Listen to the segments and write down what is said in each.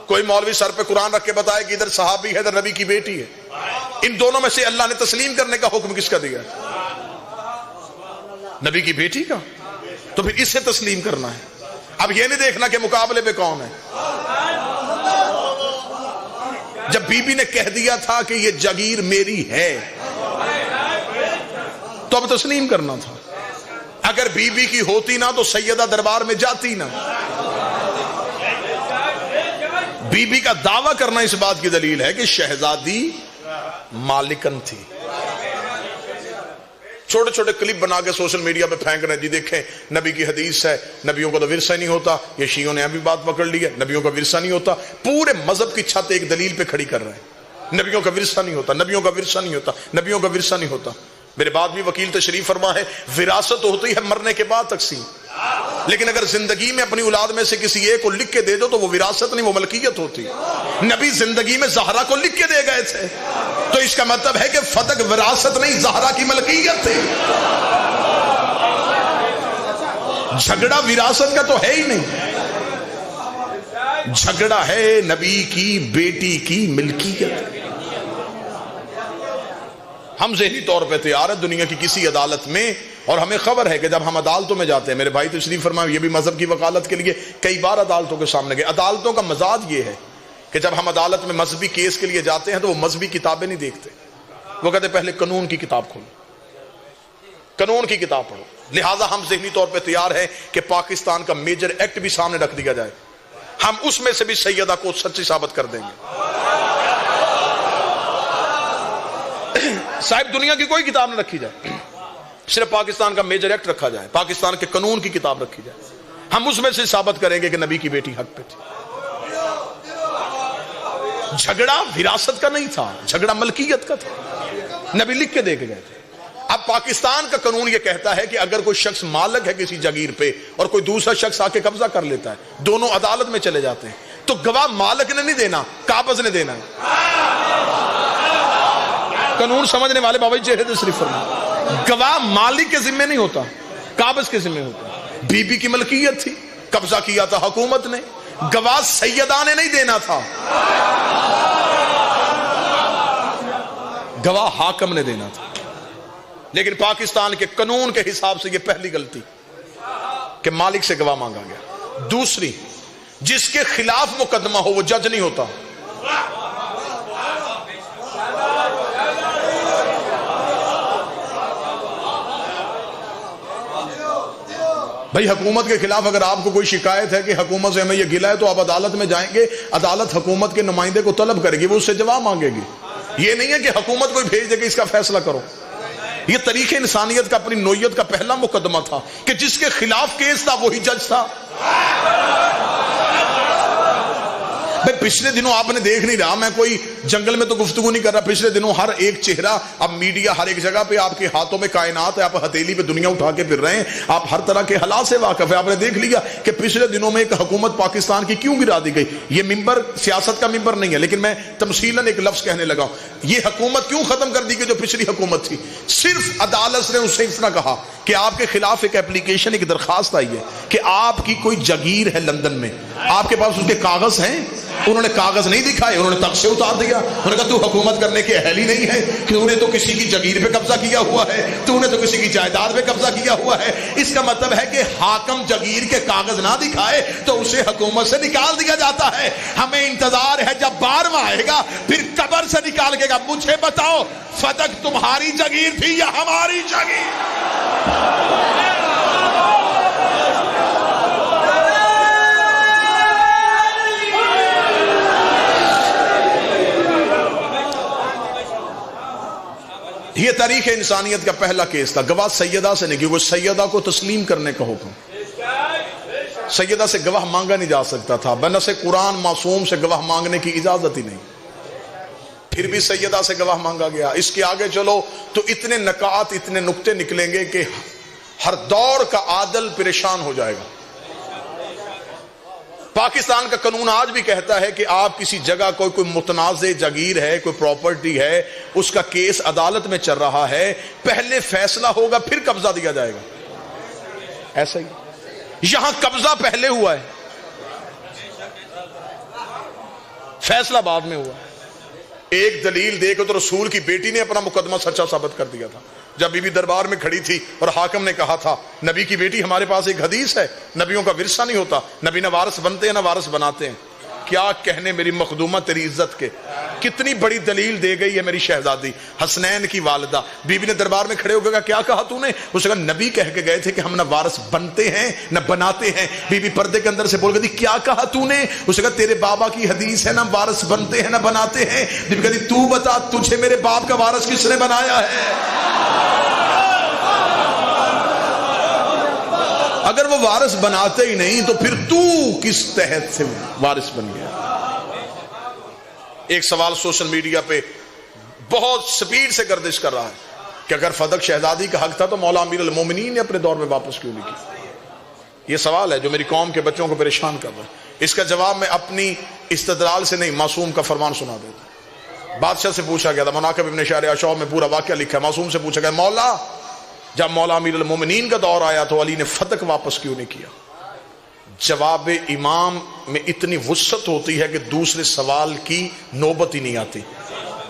کوئی مولوی سر پہ قرآن رکھ کے بتائے کہ ادھر صحابی ہے ادھر نبی کی بیٹی ہے، ان دونوں میں سے اللہ نے تسلیم کرنے کا حکم کس کا دیا؟ نبی کی بیٹی کا، تو پھر اسے تسلیم کرنا ہے۔ اب یہ نہیں دیکھنا کہ مقابلے پہ کون ہے۔ جب بی بی نے کہہ دیا تھا کہ یہ جگیر میری ہے تو اب تسلیم کرنا تھا۔ اگر بی بی کی ہوتی نا تو سیدہ دربار میں جاتی نا۔ بی بی کا دعویٰ کرنا اس بات کی دلیل ہے کہ شہزادی مالکن تھی۔ چھوٹے چھوٹے کلپ بنا کے سوشل میڈیا پہ پھینک رہے، جی دیکھیں نبی کی حدیث ہے، نبیوں کا تو ورثہ نہیں ہوتا، یہ شیعوں نے ابھی بات پکڑ لی ہے، نبیوں کا ورثہ نہیں ہوتا۔ پورے مذہب کی چھت ایک دلیل پہ کھڑی کر رہے ہیں، نبیوں کا ورثہ نہیں ہوتا، نبیوں کا ورثہ نہیں ہوتا، نبیوں کا ورثہ نہیں ہوتا۔ میرے بعد بھی وکیل تشریف فرما ہے، وراثت ہوتی ہے مرنے کے بعد تقسیم، لیکن اگر زندگی میں اپنی اولاد میں سے کسی ایک کو لکھ کے دے دو تو وہ وراثت نہیں، وہ ملکیت ہوتی ہے۔ نبی زندگی میں زہرا کو لکھ کے دے گئے تھے، تو اس کا مطلب ہے کہ فتح وراثت نہیں، زہرا کی ملکیت تھی۔ جھگڑا وراثت کا تو ہے ہی نہیں، جھگڑا ہے نبی کی بیٹی کی ملکیت۔ ہم ذہنی طور پہ تیار ہیں دنیا کی کسی عدالت میں، اور ہمیں خبر ہے کہ جب ہم عدالتوں میں جاتے ہیں، میرے بھائی تشریف فرمائے یہ بھی مذہب کی وکالت کے لیے کئی بار عدالتوں کے سامنے گئے۔ عدالتوں کا مزاج یہ ہے کہ جب ہم عدالت میں مذہبی کیس کے لیے جاتے ہیں تو وہ مذہبی کتابیں نہیں دیکھتے، وہ کہتے پہلے قانون کی کتاب کھولو، قانون کی کتاب پڑھو۔ لہٰذا ہم ذہنی طور پہ تیار ہیں کہ پاکستان کا میجر ایکٹ بھی سامنے رکھ دیا جائے، ہم اس میں سے بھی سیدہ کو سچی ثابت کر دیں گے۔ صاحب دنیا کی کوئی کتاب نہ رکھی جائے، صرف پاکستان کا میجر ایکٹ رکھا جائے، پاکستان کے قانون کی کتاب رکھی جائے، ہم اس میں سے ثابت کریں گے کہ نبی کی بیٹی حق پہ تھی۔ جھگڑا وراثت کا نہیں تھا، جھگڑا ملکیت کا تھا، نبی لکھ کے دے کے گئے تھے۔ اب پاکستان کا قانون یہ کہتا ہے کہ اگر کوئی شخص مالک ہے کسی جگیر پہ اور کوئی دوسرا شخص آ کے قبضہ کر لیتا ہے، دونوں عدالت میں چلے جاتے ہیں، تو گواہ مالک نے نہیں دینا، قابض نے دینا ہے۔ قانون سمجھنے والے بابا جی چہرے تشریف فرمائیں، گواہ مالک کے ذمہ نہیں ہوتا، قابض کے ذمہ ہوتا۔ بی بی کی ملکیت تھی، قبضہ کیا تھا حکومت نے، گواہ سیدہ نے نہیں دینا تھا، گواہ حاکم نے دینا تھا۔ لیکن پاکستان کے قانون کے حساب سے یہ پہلی غلطی کہ مالک سے گواہ مانگا گیا۔ دوسری، جس کے خلاف مقدمہ ہو وہ جج نہیں ہوتا۔ بھائی حکومت کے خلاف اگر آپ کو کوئی شکایت ہے کہ حکومت سے ہمیں یہ گلہ ہے تو آپ عدالت میں جائیں گے، عدالت حکومت کے نمائندے کو طلب کرے گی، وہ اس سے جواب مانگے گی۔ یہ نہیں ہے کہ حکومت کوئی بھیج دے کہ اس کا فیصلہ کرو۔ یہ طریق انسانیت کا، اپنی نوعیت کا پہلا مقدمہ تھا کہ جس کے خلاف کیس تھا وہی جج تھا۔ بھئی پچھلے دنوں آپ نے دیکھ نہیں رہا، میں کوئی جنگل میں تو گفتگو نہیں کر رہا، پچھلے دنوں ہر ایک چہرہ، اب میڈیا ہر ایک جگہ پہ، آپ کے ہاتھوں میں کائنات ہے، آپ ہتھیلی پہ دنیا اٹھا کے پھر رہے ہیں، آپ ہر طرح کے حالات سے واقف ہے۔ آپ نے دیکھ لیا کہ پچھلے دنوں میں ایک حکومت پاکستان کی کیوں گرا دی گئی۔ یہ ممبر سیاست کا ممبر نہیں ہے، لیکن میں تمثیلاً ایک لفظ کہنے لگا ہوں، یہ حکومت کیوں ختم کر دی گئی جو پچھلی حکومت تھی؟ صرف عدالت نے اسے اتنا کہا کہ آپ کے خلاف ایک اپلیکیشن، ایک درخواست آئی ہے کہ آپ کی کوئی جگیر ہے لندن میں، آپ کے پاس اس کے کاغذ ہیں؟ انہوں نے کاغذ نہیں دکھائے، انہوں نے تخت سے اتار دیا۔ انہوں نے کہا تو حکومت کرنے کے اہل ہی نہیں ہے، کہ انہوں نے تو کسی کی جگیر پہ قبضہ کیا ہوا ہے، تو انہیں تو کسی کی جائیداد پہ قبضہ کیا ہوا ہے۔ اس کا مطلب ہے کہ حاکم جگیر کے کاغذ نہ دکھائے تو اسے حکومت سے نکال دیا جاتا ہے۔ ہمیں انتظار ہے جب 12واں آئے گا پھر قبر سے نکال کے گا۔ مجھے بتاؤ فتح تمہاری جگیر تھی یا ہماری جگیر؟ یہ تاریخ انسانیت کا پہلا کیس تھا، گواہ سیدہ سے نہیں، کیونکہ سیدہ کو تسلیم کرنے کا حکم، سیدہ سے گواہ مانگا نہیں جا سکتا تھا، بنص قرآن معصوم سے گواہ مانگنے کی اجازت ہی نہیں، پھر بھی سیدہ سے گواہ مانگا گیا۔ اس کے آگے چلو تو اتنے نکات، اتنے نکتے نکلیں گے کہ ہر دور کا عادل پریشان ہو جائے گا۔ پاکستان کا قانون آج بھی کہتا ہے کہ آپ کسی جگہ کوئی متنازع جگیر ہے، کوئی پراپرٹی ہے، اس کا کیس عدالت میں چل رہا ہے، پہلے فیصلہ ہوگا پھر قبضہ دیا جائے گا۔ ایسا ہی یہاں قبضہ پہلے ہوا ہے، فیصلہ بعد میں ہوا. ایک دلیل دے کے تو رسول کی بیٹی نے اپنا مقدمہ سچا ثابت کر دیا تھا. جب بی بی دربار میں کھڑی تھی اور حاکم نے کہا تھا نبی کی بیٹی ہمارے پاس ایک حدیث ہے نبیوں کا ورثہ نہیں ہوتا, نبی نہ وارث بنتے ہیں نہ وارث بناتے ہیں. کیا کہنے میری مخدومہ تیری عزت کے, کتنی بڑی دلیل دے گئی ہے میری شہزادی حسنین کی والدہ. بی بی نے دربار میں کھڑے ہو گیا کیا کہا تو نے؟ اس نے کہا نبی کہہ کے گئے تھے کہ ہم نہ وارث بنتے ہیں نہ بناتے ہیں. بی بی پردے کے اندر سے بول گئی کیا کہا تو نے؟ اس نے کہا تیرے بابا کی حدیث ہے نہ وارث بنتے ہیں نہ بناتے ہیں. بی بی کہتی تو بتا تجھے میرے باپ کا وارث کس نے بنایا ہے؟ اگر وہ وارث بناتے ہی نہیں تو پھر تو کس تحت سے وارث بن گیا؟ ایک سوال سوشل میڈیا پہ بہت سپیڈ سے گردش کر رہا ہے کہ اگر فدق شہزادی کا حق تھا تو مولا امیر المومنین نے اپنے دور میں واپس کیوں نہیں کی؟ یہ سوال ہے جو میری قوم کے بچوں کو پریشان کر رہا ہے. اس کا جواب میں اپنی استدلال سے نہیں معصوم کا فرمان سنا دیتا ہوں. بادشاہ سے پوچھا گیا تھا, مناقب ابن شہر عشاء میں پورا واقعہ لکھا ہے. معصوم سے پوچھا گیا مولا جب مولا امیر المومنین کا دور آیا تو علی نے فتق واپس کیوں نہیں کیا؟ جواب امام میں اتنی وسعت ہوتی ہے کہ دوسرے سوال کی نوبت ہی نہیں آتی.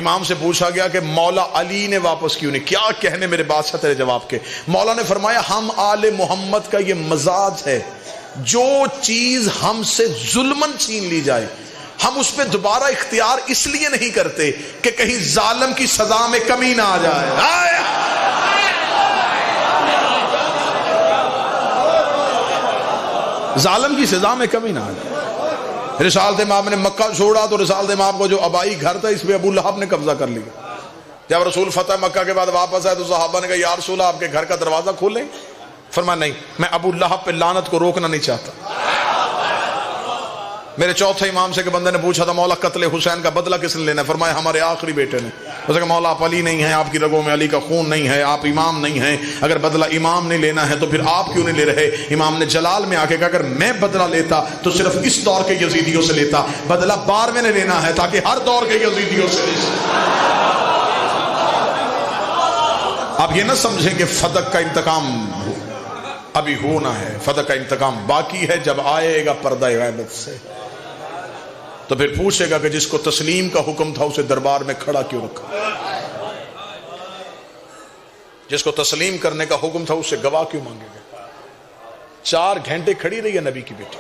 امام سے پوچھا گیا کہ مولا علی نے واپس کیوں نہیں؟ کیا کہنے میرے بادشاہ تیرے جواب کے؟ مولا نے فرمایا ہم آل محمد کا یہ مزاج ہے, جو چیز ہم سے ظلمن چھین لی جائے ہم اس پہ دوبارہ اختیار اس لیے نہیں کرتے کہ کہیں ظالم کی سزا میں کمی نہ آ جائے. ظالم کی سزا میں کمی نہ آ جائے. رسالت امام نے مکہ چھوڑا تو رسالت امام کو جو آبائی گھر تھا اس پہ ابو لہب نے قبضہ کر لیا. جب رسول فتح مکہ کے بعد واپس آئے تو صحابہ نے کہا یا رسول اللہ آپ کے گھر کا دروازہ کھولیں. فرمایا نہیں, میں ابو لہب پہ لعنت کو روکنا نہیں چاہتا. میرے چوتھے امام سے کہ بندے نے پوچھا تھا مولا قتل حسین کا بدلہ کس نے لینا ہے؟ فرمایا ہمارے آخری بیٹے نے. اس نے کہا مولا آپ علی نہیں ہیں, آپ کی رگوں میں علی کا خون نہیں ہے, آپ امام نہیں ہیں, اگر بدلہ امام نے لینا ہے تو پھر آپ کیوں نہیں لے رہے؟ امام نے جلال میں آ کے کہا اگر میں بدلہ لیتا تو صرف اس دور کے یزیدیوں سے لیتا, بدلہ 12ویں نے لینا ہے تاکہ ہر دور کے یزیدیوں سے لے. آپ یہ نہ سمجھیں کہ فتق کا انتقام ابھی ہونا ہے, فتق کا انتقام باقی ہے. جب آئے گا پردہ غیبت سے تو پھر پوچھے گا کہ جس کو تسلیم کا حکم تھا اسے دربار میں کھڑا کیوں رکھا؟ جس کو تسلیم کرنے کا حکم تھا اسے گواہ کیوں مانگے گا؟ 4 گھنٹے کھڑی رہی ہے نبی کی بیٹی.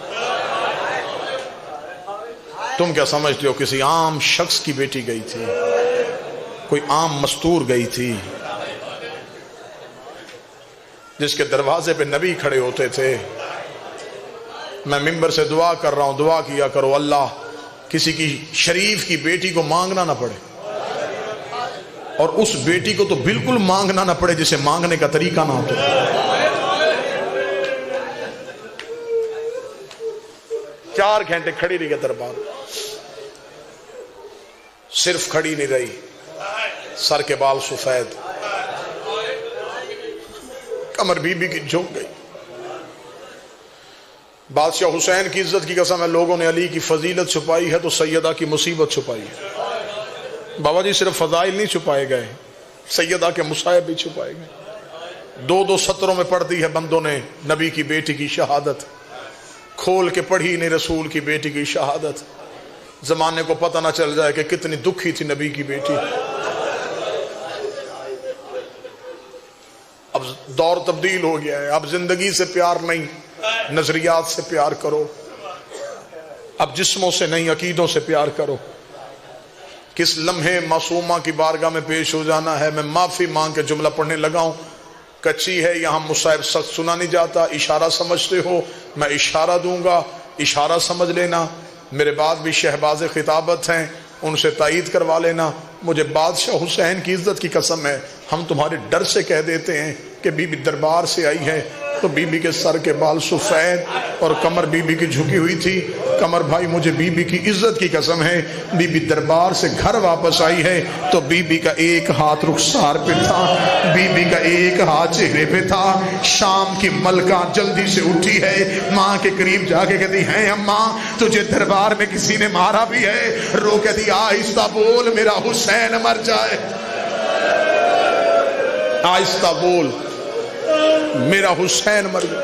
تم کیا سمجھتے ہو کسی عام شخص کی بیٹی گئی تھی, کوئی عام مستور گئی تھی جس کے دروازے پہ نبی کھڑے ہوتے تھے؟ میں منبر سے دعا کر رہا ہوں, دعا کیا کرو اللہ کسی کی شریف کی بیٹی کو مانگنا نہ پڑے, اور اس بیٹی کو تو بالکل مانگنا نہ پڑے جسے مانگنے کا طریقہ نہ ہوتا. 4 گھنٹے کھڑی رہی ہے دربار, صرف کھڑی نہیں رہی, سر کے بال سفید, کمر بی بی کی جھک گئی. بادشاہ حسین کی عزت کی قسم ہے لوگوں نے علی کی فضیلت چھپائی ہے تو سیدہ کی مصیبت چھپائی ہے. بابا جی صرف فضائل نہیں چھپائے گئے, سیدہ کے مصائب بھی چھپائے گئے. 2 سطروں میں پڑھ دی ہے بندوں نے نبی کی بیٹی کی شہادت, کھول کے پڑھی نہیں رسول کی بیٹی کی شہادت. زمانے کو پتہ نہ چل جائے کہ کتنی دکھی تھی نبی کی بیٹی. اب دور تبدیل ہو گیا ہے, اب زندگی سے پیار نہیں, نظریات سے پیار کرو. اب جسموں سے نہیں عقیدوں سے پیار کرو. کس لمحے معصومہ کی بارگاہ میں پیش ہو جانا ہے. میں معافی مانگ کے جملہ پڑھنے لگا ہوں, کچی ہے یہاں مصائب سخت سنا نہیں جاتا. اشارہ سمجھتے ہو میں اشارہ دوں گا, اشارہ سمجھ لینا. میرے بعد بھی شہباز خطابت ہیں, ان سے تائید کروا لینا. مجھے بادشاہ حسین کی عزت کی قسم ہے ہم تمہارے ڈر سے کہہ دیتے ہیں کہ بی بی دربار سے آئی ہے تو بی بی کے سر کے بال سفید اور کمر بی بی کی جھکی ہوئی تھی. کمر بھائی مجھے بی بی کی عزت کی قسم ہے بی بی دربار سے گھر واپس آئی ہے تو بی بی کا ایک ہاتھ رخسار پہ تھا, بی بی کا ایک ہاتھ چہرے پہ تھا. شام کی ملکہ جلدی سے اٹھی ہے, ماں کے قریب جا کے کہتی ہے اماں تجھے دربار میں کسی نے مارا بھی ہے؟ رو کہتی آہستہ بول میرا حسین مر جائے, آہستہ بول میرا حسین مر گیا.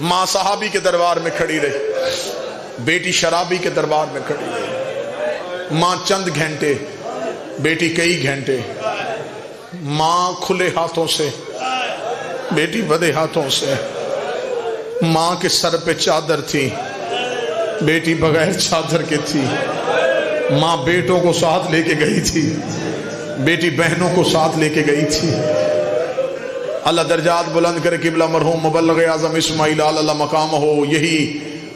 ماں صحابی کے دربار میں کھڑی رہی, بیٹی شرابی کے دربار میں کھڑی ہے، ماں چند گھنٹے، بیٹی کئی گھنٹے، ماں کھلے ہاتھوں سے، بیٹی بدے ہاتھوں سے، ماں کے سر پہ چادر تھی، بیٹی بغیر چادر کے تھی، ماں بیٹوں کو ساتھ لے کے گئی تھی، بیٹی بہنوں کو ساتھ لے کے گئی تھی۔ اللہ درجات بلند کرے، قبلہ مرحوم مبلغ اعظم اسماعیل اللہ مقام ہو، یہی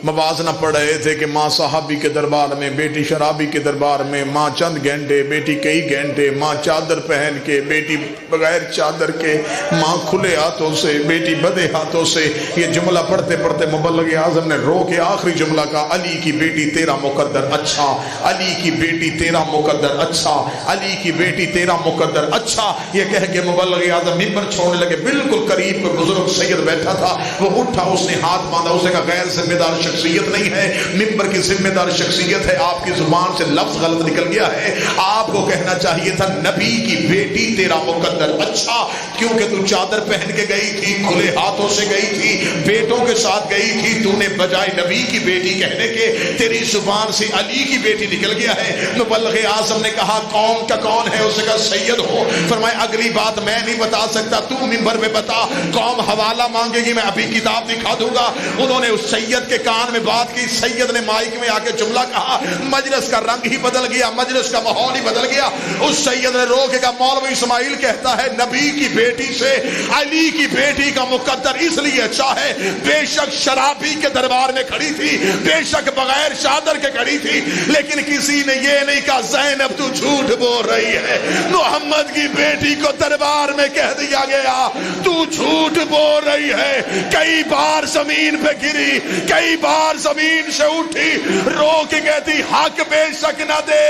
موازنہ پڑھ رہے تھے کہ ماں صحابی کے دربار میں، بیٹی شرابی کے دربار میں، ماں چند گھنٹے، بیٹی کئی گھنٹے، ماں چادر پہن کے، بیٹی بغیر چادر کے، ماں کھلے ہاتھوں سے، بیٹی بدے ہاتھوں سے۔ یہ جملہ پڑھتے پڑھتے مبلغ اعظم نے رو کے آخری جملہ کہا، علی کی بیٹی تیرا مقدر اچھا، علی کی بیٹی تیرا مقدر اچھا، علی کی بیٹی تیرا مقدر اچھا۔ یہ کہہ کے مبلغ اعظم ممبر چھوڑنے لگے، بالکل قریب کوئی بزرگ سید بیٹھا تھا، وہ اٹھا، اس نے ہاتھ باندھا، اس نے کہا غیر ذمہ دار شخصیت نہیں ہے، ممبر کی ذمہ دار شخصیت ہے، آپ کی زبان سے لفظ غلط نکل گیا ہے، آپ کو کہنا چاہیے تھا نبی کی بیٹی تیرا مقدر اچھا، کیونکہ تو چادر پہن کے گئی تھی، کھلے ہاتھوں سے گئی تھی، بیٹوں کے ساتھ گئی تھی، تو نے بجائے نبی کی بیٹی کہنے کے تیری زبان سے علی کی بیٹی نکل گیا ہے۔ مبلغ اعظم نے کہا قوم کا کون ہے؟ اس نے کہا سید ہو۔ فرمایا اگلی بات میں نہیں بتا سکتا، تو ممبر میں بتا، قوم حوالہ مانگے گی، میں ابھی کتاب دکھا دوں گا۔ انہوں نے اس سید کے کان میں بات کی، سید نے مائک میں آ کے جملہ کہا، مجلس کا رنگ ہی بدل گیا، مجلس کا ماحول ہی بدل گیا۔ اس سید نے رو کے کہا مولوی اسماعیل کہتا ہے نبی کی بیٹی سے علی کی بیٹی کا مقدر اس لیے اچھا ہے، بے شک شرابی کے دربار میں کھڑی تھی، بے شک بغیر چادر کے کھڑی تھی، لیکن کسی نے یہ نہیں کہا زینب تو جھوٹ بول رہی ہے، محمد کی بیٹی کو دربار میں کہہ دیا گیا تو جھوٹ بول رہی ہے۔ کئی بار زمین پہ گری، کئی بار زمین سے اٹھی، رو کے کہتی حق بے شک نہ دے،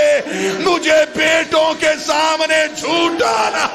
مجھے بیٹوں کے سامنے جھوٹا نہ